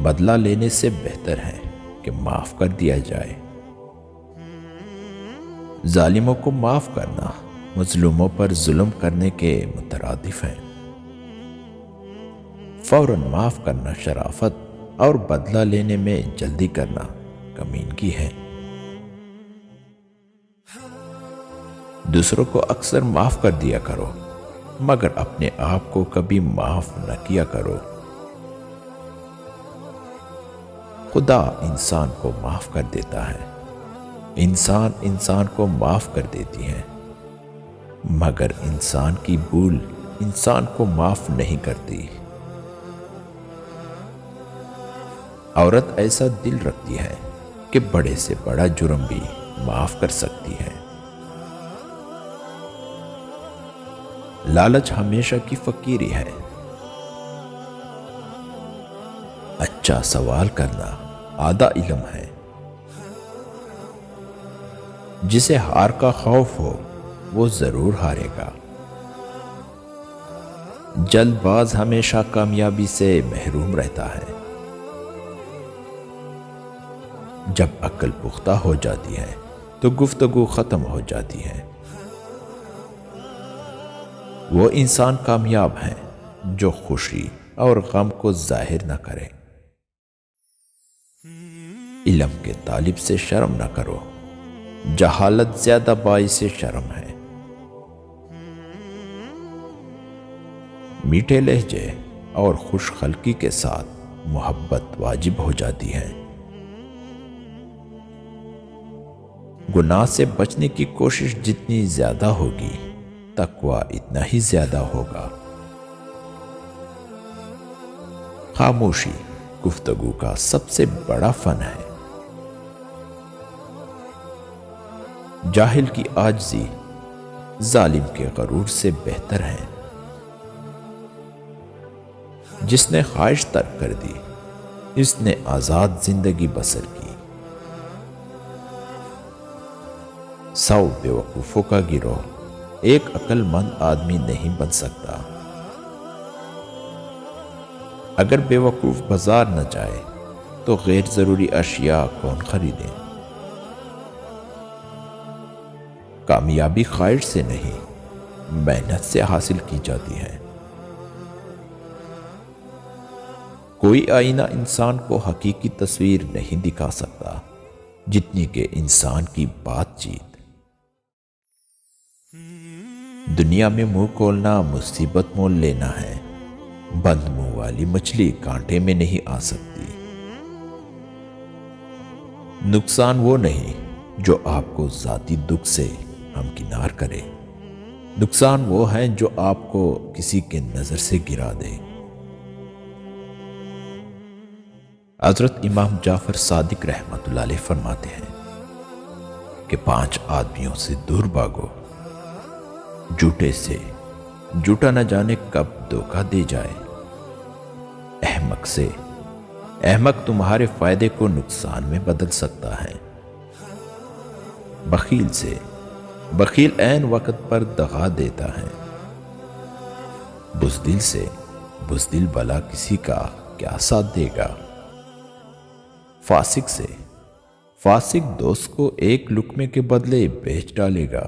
بدلہ لینے سے بہتر ہے کہ معاف کر دیا جائے۔ ظالموں کو معاف کرنا مظلوموں پر ظلم کرنے کے مترادف ہے۔ فوراً معاف کرنا شرافت اور بدلہ لینے میں جلدی کرنا کمینگی ہے۔ دوسروں کو اکثر معاف کر دیا کرو، مگر اپنے آپ کو کبھی معاف نہ کیا کرو۔ خدا انسان کو معاف کر دیتا ہے، انسان انسان کو معاف کر دیتی ہے، مگر انسان کی بھول انسان کو معاف نہیں کرتی۔ عورت ایسا دل رکھتی ہے کہ بڑے سے بڑا جرم بھی معاف کر سکتی ہے۔ لالچ ہمیشہ کی فقیری ہے۔ اچھا سوال کرنا آدھا علم ہے۔ جسے ہار کا خوف ہو وہ ضرور ہارے گا۔ جلد باز ہمیشہ کامیابی سے محروم رہتا ہے۔ جب عقل پختہ ہو جاتی ہے تو گفتگو ختم ہو جاتی ہے۔ وہ انسان کامیاب ہے جو خوشی اور غم کو ظاہر نہ کرے۔ علم کے طالب سے شرم نہ کرو، جہالت زیادہ باعث شرم ہے۔ میٹھے لہجے اور خوش خلقی کے ساتھ محبت واجب ہو جاتی ہے۔ گناہ سے بچنے کی کوشش جتنی زیادہ ہوگی، تقوی اتنا ہی زیادہ ہوگا۔ خاموشی گفتگو کا سب سے بڑا فن ہے۔ جاہل کی عاجزی ظالم کے غرور سے بہتر ہے۔ جس نے خواہش ترک کر دی، اس نے آزاد زندگی بسر کی۔ 100 بیوقوفوں کا گروہ ایک عقل مند آدمی نہیں بن سکتا۔ اگر بیوقوف بازار نہ جائے تو غیر ضروری اشیاء کون خریدیں؟ کامیابی خواہش سے نہیں، محنت سے حاصل کی جاتی ہے۔ کوئی آئینہ انسان کو حقیقی تصویر نہیں دکھا سکتا جتنی کہ انسان کی بات چیت۔ دنیا میں منہ کھولنا مصیبت مول لینا ہے۔ بند منہ والی مچھلی کانٹے میں نہیں آ سکتی۔ نقصان وہ نہیں جو آپ کو ذاتی دکھ سے ہمکنار کرے، نقصان وہ ہے جو آپ کو کسی کے نظر سے گرا دے۔ حضرت امام جعفر صادق رحمۃ اللہ علیہ فرماتے ہیں کہ 5 آدمیوں سے دور بھاگو، جھوٹے سے، جھوٹا نہ جانے کب دھوکہ دے جائے۔ احمق سے، احمق تمہارے فائدے کو نقصان میں بدل سکتا ہے۔ بخیل سے، بخیل عین وقت پر دغا دیتا ہے۔ بزدل سے، بزدل بھلا کسی کا کیا ساتھ دے گا۔ فاسق سے، فاسق دوست کو ایک لقمے کے بدلے بیچ ڈالے گا۔